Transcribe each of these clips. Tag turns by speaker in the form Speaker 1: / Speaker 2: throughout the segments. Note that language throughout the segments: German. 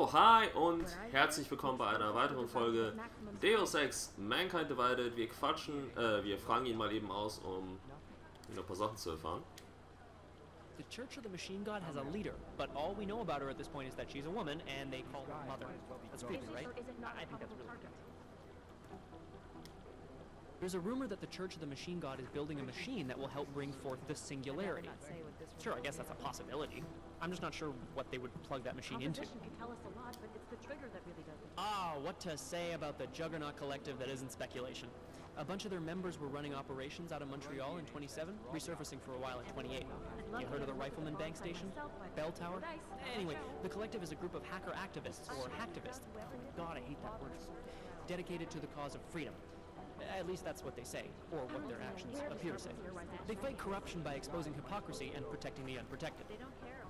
Speaker 1: So, hi und herzlich willkommen bei einer weiteren Folge Deus Ex Mankind Divided. Wir fragen ihn mal eben aus, um ein paar Sachen zu erfahren.
Speaker 2: The Church of the Machine God has a leader, but all we know about her at this point is that she's a woman and they call her mother. That's creepy, right? I think that's really creepy. There's a rumor that the Church of the Machine God is building a machine that will help bring forth the singularity. Sure, I guess that's a possibility. I'm just not sure what they would plug that machine into. Ah, what to say about the Juggernaut Collective that isn't speculation. A bunch of their members were running operations out of Montreal in 27, resurfacing for a while in 28. You heard of the Rifleman Bank Station? Bell Tower? Anyway, the Collective is a group of hacker activists, or hacktivists. Oh God, I hate that word. Dedicated to the cause of freedom. At least that's what they say, or what their actions appear to say. They fight corruption by exposing hypocrisy and protecting the unprotected.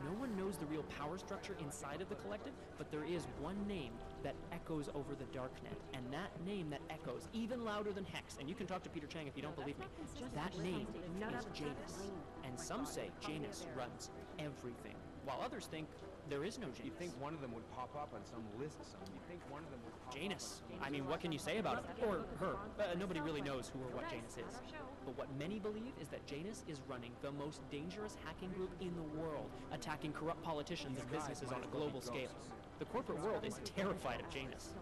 Speaker 2: No one knows the real power structure inside of the Collective, but there is one name that echoes over the darknet, and that name that echoes even louder than Hex, and you can talk to Peter Chang if you don't believe me, that name is Janus. And some say Janus runs everything, while others think there is no Janus.
Speaker 3: You think one of them would pop up on some list somewhere? You think one of them would pop
Speaker 2: Janus. I mean, what can you say about him? Or her. Nobody really knows who or what Janus is. But what many believe is that Janus is running the most dangerous hacking group in the world, attacking corrupt politicians and businesses on a global scale. The corporate world is terrified of Janus.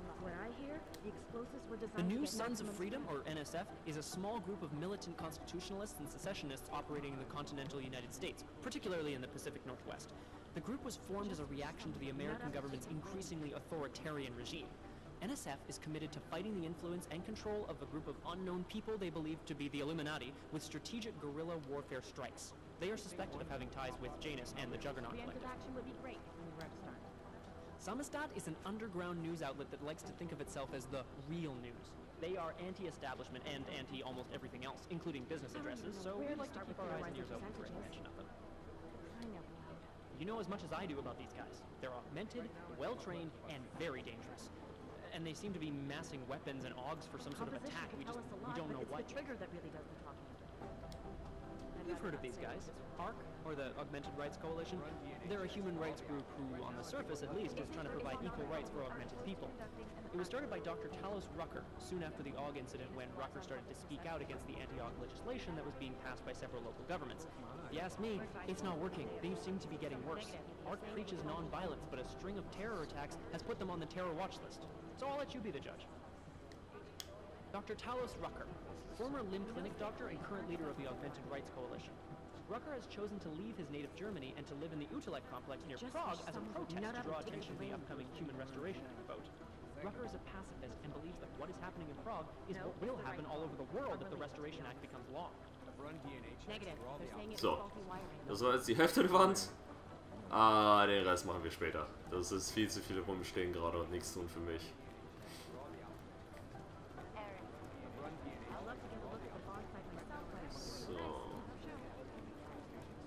Speaker 2: The New Sons of Freedom, or NSF, is a small group of militant constitutionalists and secessionists operating in the continental United States, particularly in the Pacific Northwest. The group was formed as a reaction to the American government's increasingly authoritarian regime. NSF is committed to fighting the influence and control of a group of unknown people they believe to be the Illuminati with strategic guerrilla warfare strikes. They are suspected of having ties with Janus and the Juggernaut Collective. Samizdat is an underground news outlet that likes to think of itself as the real news. They are anti-establishment and anti-almost everything else, including business addresses, so we like to keep our eyes and ears open for any mention of them. You know as much as I do about these guys. They're augmented, well-trained, and very dangerous. And they seem to be massing weapons and augs for some sort of attack. We don't know what. You've heard of these guys. ARC, or the Augmented Rights Coalition. They're a human rights group who, on the surface at least, is trying to provide equal rights for augmented people. It was started by Dr. Talos Rucker, soon after the AUG incident when Rucker started to speak out against the anti-AUG legislation that was being passed by several local governments. If you ask me, it's not working. Things seem to be getting worse. ARC preaches non-violence, but a string of terror attacks has put them on the terror watch list. So I'll let you be the judge. Dr. Talos Rucker, former limb clinic doctor and current leader of the Augmented Rights Coalition. Rucker has chosen to leave his native Germany and to live in the Utrecht complex near Prague as a protest to draw attention to the upcoming human restoration vote. Rucker is a pacifist and believes that what is happening in Prague is what will happen all over the world if the Restoration Act becomes law.
Speaker 1: So, das war jetzt die Hälfte der Wand. Ah, den Rest machen wir später. Das ist viel zu viel rumstehen gerade und nichts tun für mich. So.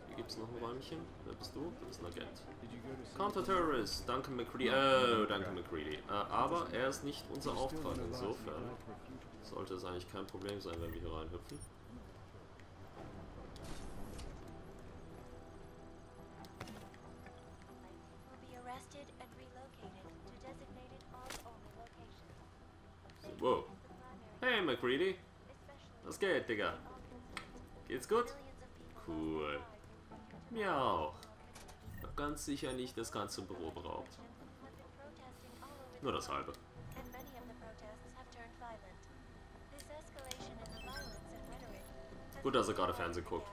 Speaker 1: Hier gibt es noch ein Räumchen. Wer bist du? Du bist ein Agent. Counter-Terrorist, Duncan McCready. Oh, Duncan McCready. Aber er ist nicht unser Auftrag. Insofern sollte es eigentlich kein Problem sein, wenn wir hier reinhüpfen. Wow. Hey McCready. Was geht, Digga? Geht's gut? Cool. Miau. Hab ganz sicher nicht das ganze Büro beraubt. Nur das halbe. Gut, dass er gerade Fernsehen guckt.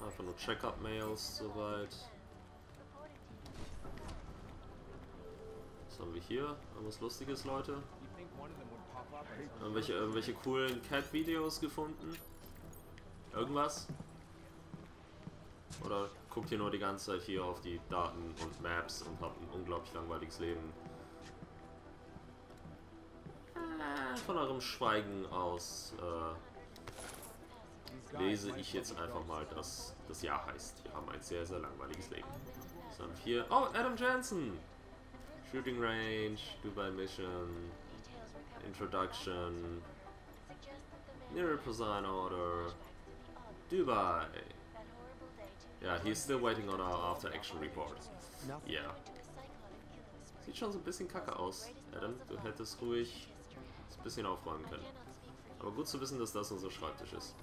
Speaker 1: Einfach nur Check-up-Mails soweit. Was haben wir hier? Irgendwas Lustiges, Leute? Irgendwelche coolen Cat-Videos gefunden? Irgendwas? Oder guckt ihr nur die ganze Zeit hier auf die Daten und Maps und habt ein unglaublich langweiliges Leben? Von eurem Schweigen aus lese ich jetzt einfach mal, dass das Jahr heißt. Wir haben ein sehr, sehr langweiliges Leben. Was haben wir hier? Oh, Adam Jansen! Shooting Range, Dubai Mission, Introduction, Near Design Order, Dubai, Yeah, he's still waiting on our after-action report. Yeah. Sieht schon so ein bisschen kacke aus, Adam. Du hättest ruhig ein bisschen aufräumen können. Aber gut zu wissen, dass das unser Schreibtisch ist.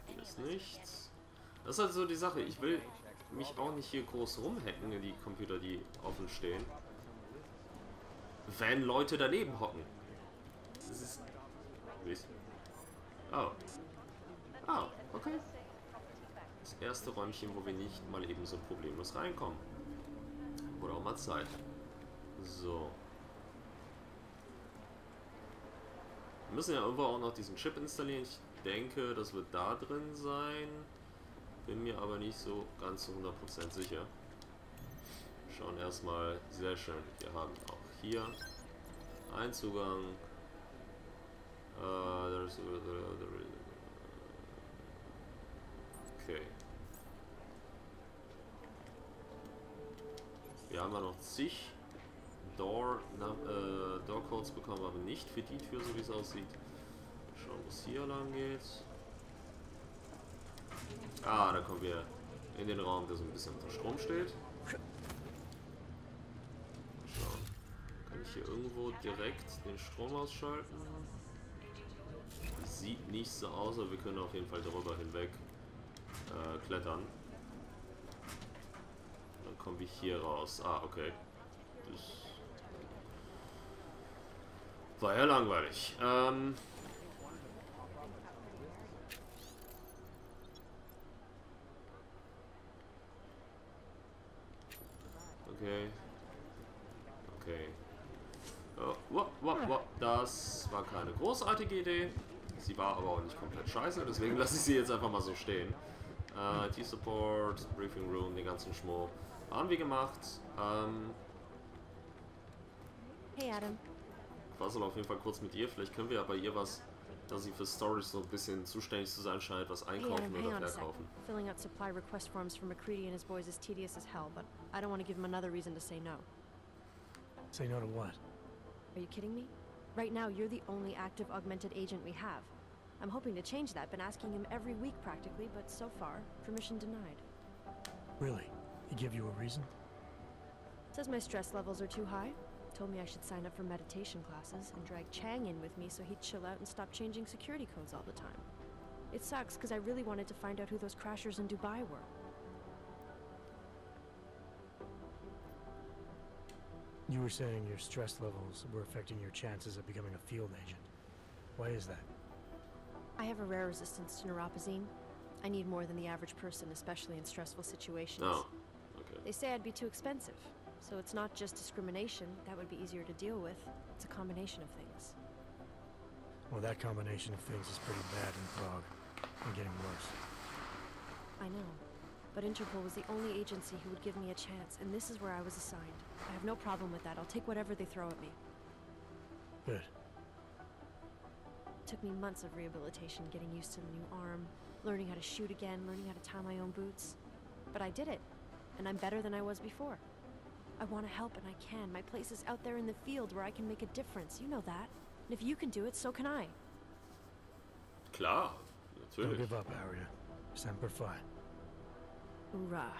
Speaker 1: Hier ist nichts. Das ist halt so die Sache. Ich will mich auch nicht hier groß rumhacken in die Computer, die offen stehen. Wenn Leute daneben hocken. Das ist... Oh. Ah, okay. Das erste Räumchen, wo wir nicht mal eben so problemlos reinkommen. Oder auch mal Zeit. So. Wir müssen ja irgendwo auch noch diesen Chip installieren. Ich denke, das wird da drin sein. Bin mir aber nicht so ganz zu 100% sicher. Schauen erstmal. Sehr schön. Wir haben auch hier einen Zugang. Okay. Wir haben ja noch zig Door-Codes bekommen, aber nicht für die Tür, so wie es aussieht. Schauen, wo es hier lang geht. Ah, da kommen wir in den Raum, der so ein bisschen unter Strom steht. Schauen. Kann ich hier irgendwo direkt den Strom ausschalten? Sieht nicht so aus, aber wir können auf jeden Fall darüber hinweg klettern. Dann kommen wir hier raus. Ah, okay. Das war ja langweilig. Okay. Okay. Oh, das war keine großartige Idee. Sie war aber auch nicht komplett scheiße, deswegen lasse ich sie jetzt einfach mal so stehen. IT-Support, Briefing Room, den ganzen Schmuck haben wir gemacht.
Speaker 4: Hey Adam.
Speaker 1: Was auf jeden Fall kurz mit ihr. Vielleicht können wir ja bei ihr was, da sie für Storage so ein bisschen zuständig zu sein scheint, was einkaufen oder verkaufen.
Speaker 4: Filling out supply request forms for McCready and his boys is tedious as hell, but I don't want to give him another reason to say no.
Speaker 5: Say no to what?
Speaker 4: Are you kidding me? Right now, you're the only active augmented agent we have. I'm hoping to change that, been asking him every week practically, but so far, permission denied.
Speaker 5: Really? He give you a reason?
Speaker 4: Says my stress levels are too high. Told me I should sign up for meditation classes and drag Chang in with me so he'd chill out and stop changing security codes all the time. It sucks because I really wanted to find out who those crashers in Dubai were.
Speaker 5: You were saying your stress levels were affecting your chances of becoming a field agent. Why is that?
Speaker 4: I have a rare resistance to neuropazine. I need more than the average person, especially in stressful situations.
Speaker 1: Oh, okay.
Speaker 4: They say I'd be too expensive. So it's not just discrimination, that would be easier to deal with. It's a combination of things.
Speaker 5: Well, that combination of things is pretty bad in Prague. And getting worse.
Speaker 4: I know. But Interpol was the only agency who would give me a chance, and this is where I was assigned. I have no problem with that. I'll take whatever they throw at me.
Speaker 5: Good.
Speaker 4: It took me months of rehabilitation, getting used to the new arm, learning how to shoot again, learning how to tie my own boots. But I did it, and I'm better than I was before. I want to help, and I can. My place is out there in the field where I can make a difference. You know that. And if you can do it, so can I.
Speaker 1: Klar,
Speaker 5: Don't
Speaker 1: natürlich.
Speaker 5: give up, Aria. Semper Fi.
Speaker 4: Hoorah.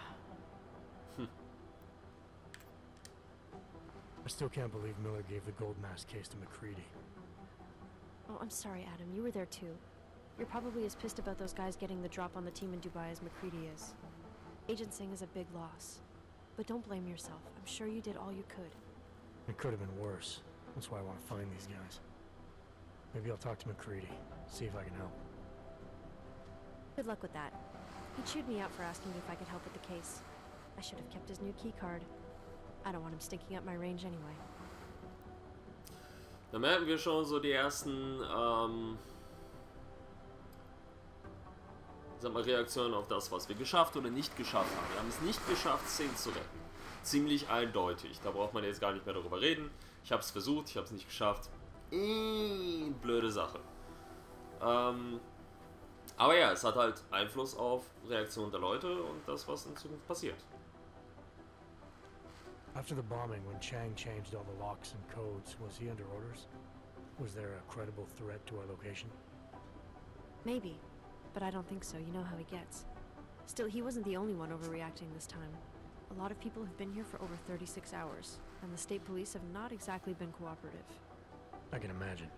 Speaker 5: I still can't believe Miller gave the gold mask case to McCready.
Speaker 4: Oh, I'm sorry, Adam. You were there too. You're probably as pissed about those guys getting the drop on the team in Dubai as McCready is. Agent Singh is a big loss. But don't blame yourself. I'm sure you did all you could.
Speaker 5: It could have been worse. That's why I want to find these guys. Maybe I'll talk to McCready, see if I can help.
Speaker 4: Good luck with that. He chewed me out for asking if I could help with the case. I should have kept his new key card. I don't want him stinking up my range anyway.
Speaker 1: Da merken wir schon so die ersten sag mal, Reaktionen auf das, was wir geschafft oder nicht geschafft haben. Wir haben es nicht geschafft, 10 zu retten. Ziemlich eindeutig. Da braucht man jetzt gar nicht mehr darüber reden. Ich habe es versucht, ich habe es nicht geschafft. Blöde Sache. Aber ja, es hat halt Einfluss auf Reaktionen der Leute und das, was in Zukunft passiert.
Speaker 5: After the bombing, when Chang changed all the locks and codes, was he under orders? Was there a credible threat to our location?
Speaker 4: Maybe. but I don't think so. You know how he gets. Still, he wasn't the only one overreacting this time. A lot of people have been here for over 36 hours, and the state police have not exactly been cooperative.
Speaker 5: I can imagine.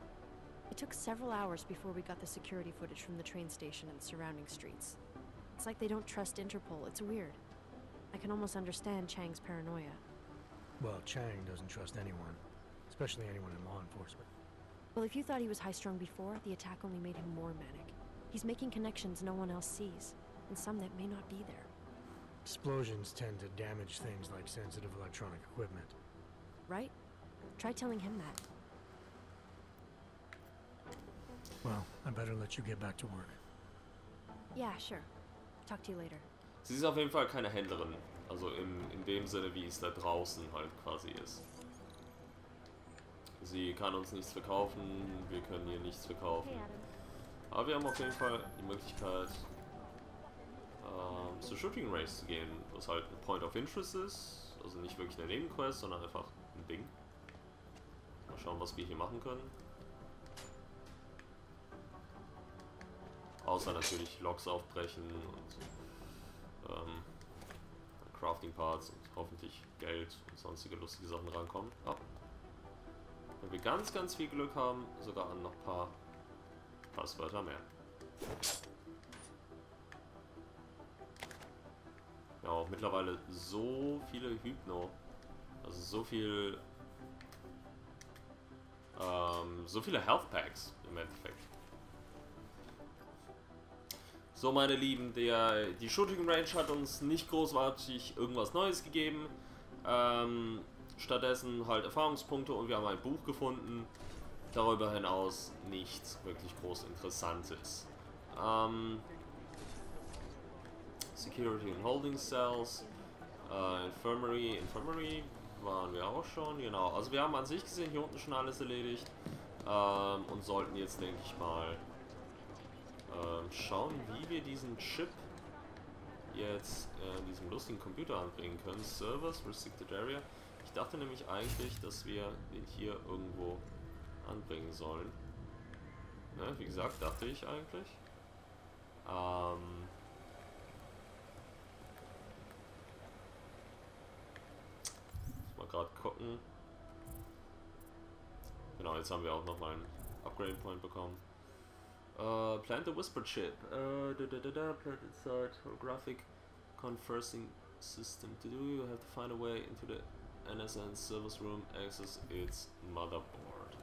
Speaker 4: It took several hours before we got the security footage from the train station and surrounding streets. It's like they don't trust Interpol. It's weird. I can almost understand Chang's paranoia.
Speaker 5: Well, Chang doesn't trust anyone, especially anyone in law enforcement.
Speaker 4: Well, if you thought he was high-strung before, the attack only made him more manic. He's making connections no one else sees, and some that may not be there.
Speaker 5: Explosions tend to damage things like sensitive electronic equipment.
Speaker 4: Right? Try telling him that.
Speaker 5: Well, I better let you get back to work.
Speaker 4: Yeah, sure. Talk to you later.
Speaker 1: Sie ist auf jeden Fall keine Händlerin. Also in dem Sinne, wie es da draußen halt quasi ist. Sie kann uns nichts verkaufen, wir können ihr nichts verkaufen. Aber wir haben auf jeden Fall die Möglichkeit, zu Shooting Race zu gehen, was halt ein Point of Interest ist. Also nicht wirklich eine Nebenquest, sondern einfach ein Ding. Mal schauen, was wir hier machen können. Außer natürlich Loks aufbrechen und Crafting Parts und hoffentlich Geld und sonstige lustige Sachen rankommen. Ja. Wenn wir ganz, ganz viel Glück haben, sogar an noch ein paar Passwörter mehr. Ja, auch mittlerweile so viele Hypno, also so viele Health Packs im Endeffekt. So, meine Lieben, die Shooting Range hat uns nicht großartig irgendwas Neues gegeben. Stattdessen halt Erfahrungspunkte und wir haben ein Buch gefunden. Darüber hinaus nichts wirklich groß Interessantes. Security and Holding Cells, Infirmary waren wir auch schon, genau. Also wir haben an sich gesehen hier unten schon alles erledigt und sollten jetzt, denke ich mal, schauen, wie wir diesen Chip jetzt in diesem lustigen Computer anbringen können. Servers, Restricted Area. Ich dachte nämlich eigentlich, dass wir den hier irgendwo anbringen sollen. Ne, wie gesagt, dachte ich eigentlich. Mal gerade gucken. Genau, jetzt haben wir auch nochmal einen Upgrade Point bekommen. Plant the Whisper Chip. Plant inside holographic conversing system. To do, you have to find a way into the NSN Service Room, access its motherboard.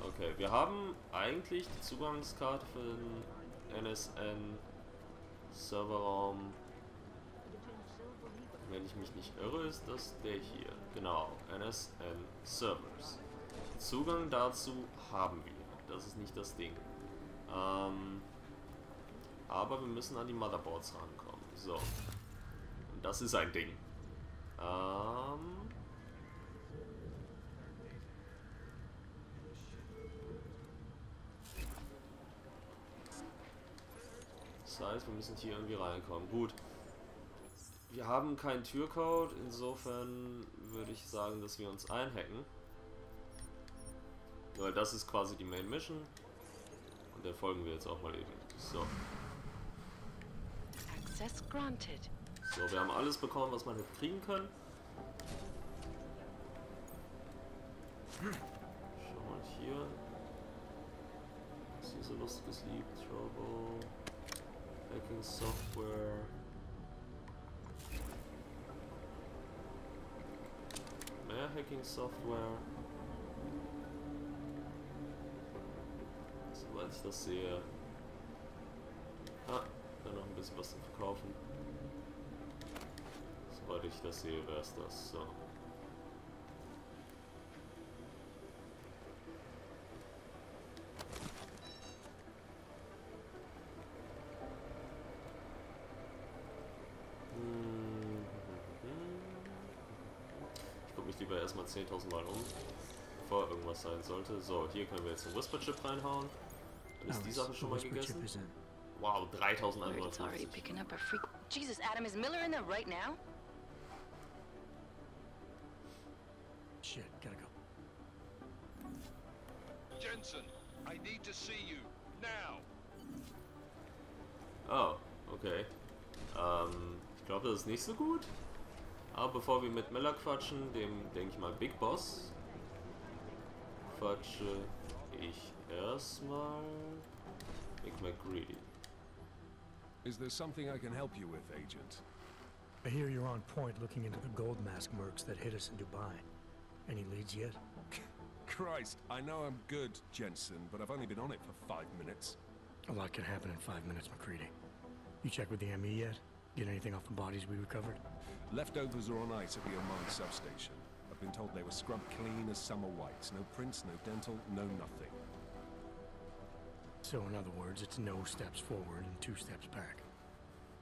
Speaker 1: Okay, wir haben eigentlich die Zugangskarte für den NSN Serverraum. Wenn ich mich nicht irre, ist das der hier. Genau, NSN Servers. Zugang dazu haben wir. Das ist nicht das Ding. Aber wir müssen an die Motherboards rankommen. So. Und das ist ein Ding. Das heißt, wir müssen hier irgendwie reinkommen. Gut. Wir haben keinen Türcode, insofern würde ich sagen, dass wir uns einhacken. Weil das ist quasi die Main Mission. Und der folgen wir jetzt auch mal eben. So.
Speaker 6: Access granted.
Speaker 1: So, wir haben alles bekommen, was man hätte kriegen können. Schau mal hier. Was ist hier so lustiges Sleep Trouble. Hacking Software. Mehr Hacking Software. Soweit ich das sehe. Ah, dann noch ein bisschen was zu verkaufen. Soweit ich das sehe, wäre es das. So. Ich gucke mich lieber erstmal 10.000 Mal um, bevor irgendwas sein sollte. So, hier können wir jetzt einen Whisper Chip reinhauen. Dann ist die Sache schon mal gegessen. Wow, 3.150.
Speaker 6: Jesus, Adam, is Miller in there right now?
Speaker 5: Shit, gotta go.
Speaker 7: Jensen, I need to see you now.
Speaker 1: Oh, okay. Ich glaube, das ist nicht so gut. Aber bevor wir mit Miller quatschen, dem, denke ich mal, Big Boss, quatsche ich erstmal Big McCready.
Speaker 7: Is there something I can help you with, Agent?
Speaker 5: I hear you're on point looking into the gold mask mercs that hit us in Dubai. Any leads yet?
Speaker 7: Christ, I know I'm good, Jensen, but I've only been on it for 5 minutes.
Speaker 5: A lot can happen in 5 minutes, McCready. You check with the ME yet? Get anything off the bodies we recovered?
Speaker 7: Leftovers are on ice at the Oman substation. I've been told they were scrubbed clean as summer whites. No prints, no dental, no nothing.
Speaker 5: So in other words, it's no steps forward and 2 steps back.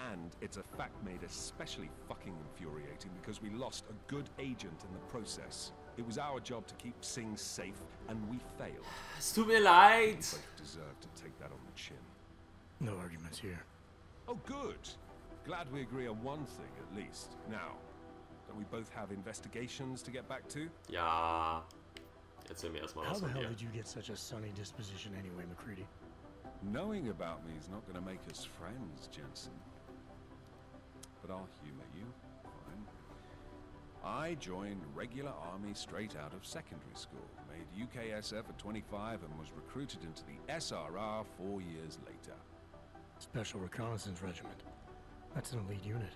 Speaker 7: And it's a fact made especially fucking infuriating because we lost a good agent in the process. It was our job to keep Singh safe, and we failed.
Speaker 1: Es tut mir leid.
Speaker 7: We both deserve to take that on the chin.
Speaker 5: No arguments here.
Speaker 7: Oh, good. Glad we agree on one thing, at least. Now, don't we both have investigations to get back to?
Speaker 1: Ja. Erzähl mir erstmal
Speaker 5: How
Speaker 1: was
Speaker 5: the
Speaker 1: von
Speaker 5: hell
Speaker 1: dir.
Speaker 5: did you get such a sunny disposition anyway, McCready?
Speaker 7: Knowing about me is not going to make us friends, Jensen. But I'll humor you. Fine. I joined regular army straight out of secondary school, made UKSF at 25 and was recruited into the SRR 4 years later.
Speaker 5: Special Reconnaissance Regiment. That's an elite unit.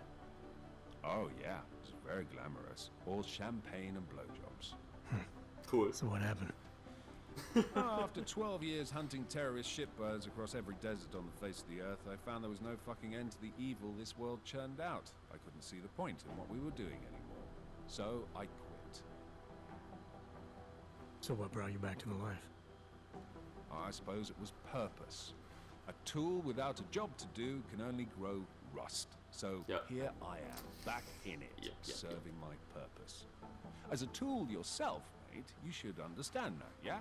Speaker 7: Oh yeah, it was very glamorous. All champagne and blowjobs.
Speaker 1: Cool.
Speaker 5: So what happened?
Speaker 7: After 12 years hunting terrorist shipbirds across every desert on the face of the earth, I found there was no fucking end to the evil this world churned out. I couldn't see the point in what we were doing anymore. So I quit.
Speaker 5: So what brought you back to the life?
Speaker 7: I suppose it was purpose. A tool without a job to do can only grow rust. So
Speaker 1: Yep.
Speaker 7: here I am, back in it,
Speaker 1: Yep.
Speaker 7: serving my purpose. As a tool yourself, mate, you should understand that, yeah?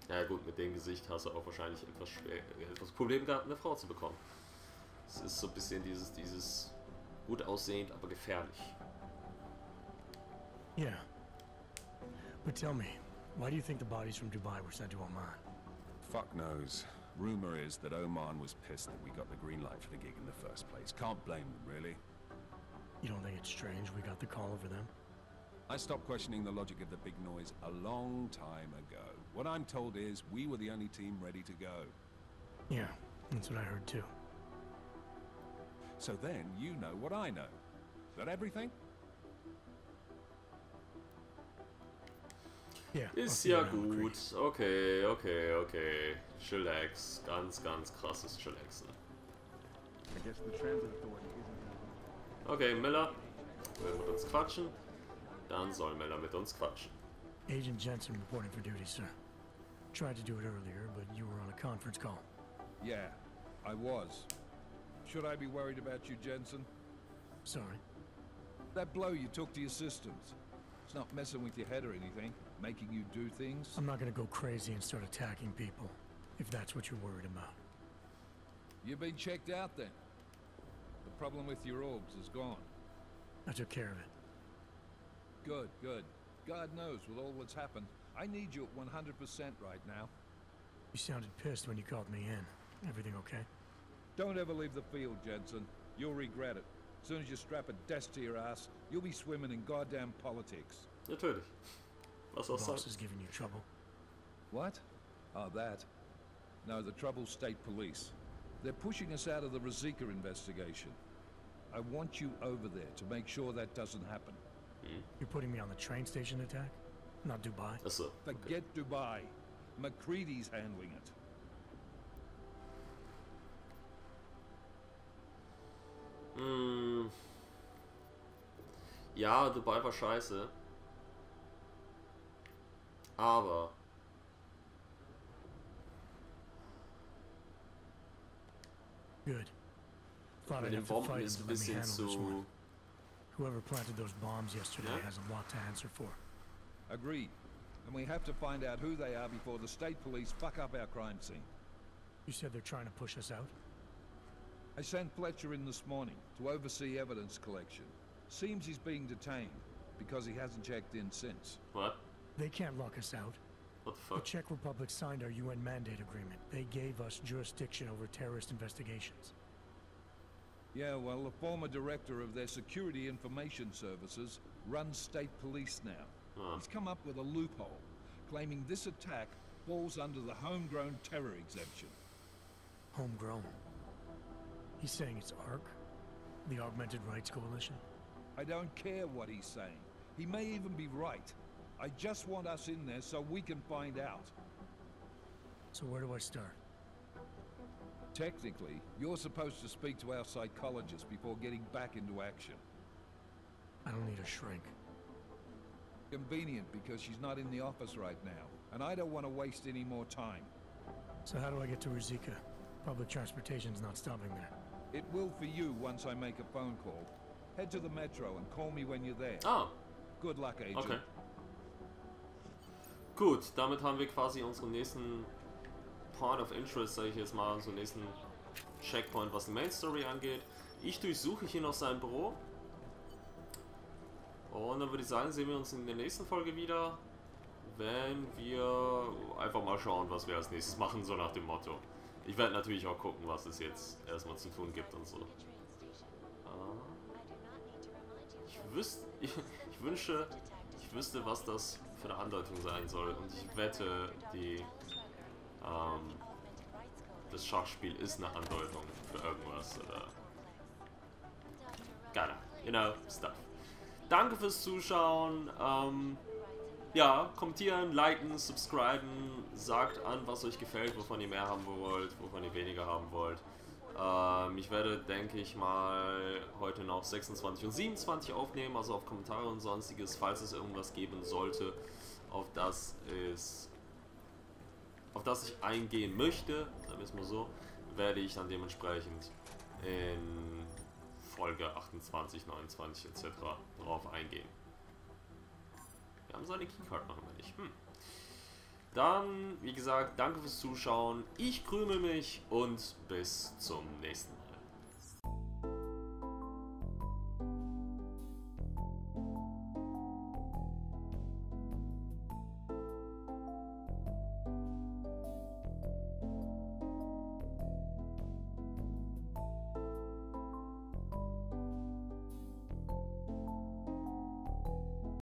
Speaker 1: Ja gut, mit dem Gesicht hast du auch wahrscheinlich etwas Problem gehabt, eine Frau zu bekommen. Es ist so ein bisschen dieses gut aussehend, aber gefährlich.
Speaker 5: Yeah. But tell me, why do you think the bodies from Dubai were sent to Oman?
Speaker 7: Fuck knows. Rumor is that Oman was pissed that we got the green light for the gig in the first place. Can't blame them, really.
Speaker 5: You don't think it's strange we got the call over them?
Speaker 7: I stopped questioning the logic of the big noise a long time ago. What I'm told is we were the only team ready to go.
Speaker 5: Yeah, that's what I heard too.
Speaker 7: So then you know what I know. Is that everything?
Speaker 5: Yeah.
Speaker 1: Ist ja gut. Okay. Chillax. Ganz krasses Chillaxen.
Speaker 3: I guess the transit authority isn't.
Speaker 1: Okay, Miller will mit uns quatschen. Dann soll Miller mit uns quatschen.
Speaker 5: Agent Jensen reporting for duty, sir. Tried to do it earlier, but you were on a conference call.
Speaker 8: Yeah, I was. Should I be worried about you, Jensen?
Speaker 5: Sorry.
Speaker 8: That blow you took to your systems. It's not messing with your head or anything, making you do things.
Speaker 5: I'm not gonna go crazy and start attacking people, if that's what you're worried about.
Speaker 8: You've been checked out then. The problem with your orbs is gone.
Speaker 5: I took care of it.
Speaker 8: Good, good. God knows with all that's happened, I need you at 100% right now.
Speaker 5: You sounded pissed when you called me in. Everything okay?
Speaker 8: Don't ever leave the field, Jensen. You'll regret it. As soon as you strap a desk to your ass, you'll be swimming in goddamn politics.
Speaker 1: Natürlich. Was
Speaker 5: The
Speaker 1: auch
Speaker 5: boss
Speaker 1: sonst.
Speaker 5: is giving you trouble.
Speaker 8: What? Oh, that. No, the Trouble State Police. They're pushing us out of the Razika investigation. I want you over there to make sure that doesn't happen.
Speaker 5: You're putting me on the train station attack? Not Dubai?
Speaker 1: Achso. Okay.
Speaker 8: Forget Dubai. McCready's handling it.
Speaker 1: Ja, Dubai war scheiße. Aber
Speaker 5: Good. Thought
Speaker 1: mit
Speaker 5: I'd
Speaker 1: den
Speaker 5: have to
Speaker 1: Bomben
Speaker 5: fight him
Speaker 1: ist
Speaker 5: to
Speaker 1: ein
Speaker 5: let me
Speaker 1: bisschen
Speaker 5: handle this one.
Speaker 1: zu...
Speaker 5: Whoever planted those bombs yesterday
Speaker 1: Yeah.
Speaker 5: has a lot to answer for.
Speaker 8: Agreed. And we have to find out who they are before the state police fuck up our crime scene.
Speaker 5: You said they're trying to push us out?
Speaker 8: I sent Fletcher in this morning to oversee evidence collection. Seems he's being detained because he hasn't checked in since.
Speaker 1: What?
Speaker 5: They can't lock us out.
Speaker 1: What the
Speaker 5: The
Speaker 1: fuck?
Speaker 5: Czech Republic signed our UN mandate agreement. They gave us jurisdiction over terrorist investigations.
Speaker 8: Yeah, well, the former director of their security information services runs state police now. He's come up with a loophole, claiming this attack falls under the homegrown terror exemption.
Speaker 5: Homegrown. He's saying it's ARC? The Augmented Rights Coalition?
Speaker 8: I don't care what he's saying. He may even be right. I just want us in there so we can find out.
Speaker 5: So where do I start?
Speaker 8: Technically, you're supposed to speak to our psychologist before getting back into action.
Speaker 5: I don't need a shrink.
Speaker 8: Convenient because she's not in the office right now, and I don't want to waste any more time.
Speaker 5: So how do I get to Rizika? Public transportation's not stopping there.
Speaker 8: It will for you once I make a phone call. Head to the metro and call me when you're there.
Speaker 1: Ah,
Speaker 8: Good luck, Agent.
Speaker 1: okay. Gut, damit haben wir quasi unseren nächsten Point of Interest, sage ich jetzt mal, unseren nächsten Checkpoint, was die Main Story angeht. Ich durchsuche hier noch sein Büro. Und dann würde ich sagen, sehen wir uns in der nächsten Folge wieder, wenn wir einfach mal schauen, was wir als nächstes machen, so nach dem Motto. Ich werde natürlich auch gucken, was es jetzt erstmal zu tun gibt und so. Ich wüsste, was das für eine Andeutung sein soll. Und ich wette, das Schachspiel ist eine Andeutung für irgendwas. Oder you know, stuff. Danke fürs Zuschauen. Ja, kommentieren, liken, subscriben, sagt an, was euch gefällt, wovon ihr mehr haben wollt, wovon ihr weniger haben wollt. Ich werde, denke ich mal, heute noch 26 und 27 aufnehmen, also auf Kommentare und sonstiges, falls es irgendwas geben sollte, auf das ich eingehen möchte, sagen wir es mal so, werde ich dann dementsprechend in Folge 28, 29 etc. drauf eingehen. Wir haben seine Keycard, machen wir nicht. Dann, wie gesagt, danke fürs Zuschauen. Ich krümel mich und bis zum nächsten Mal.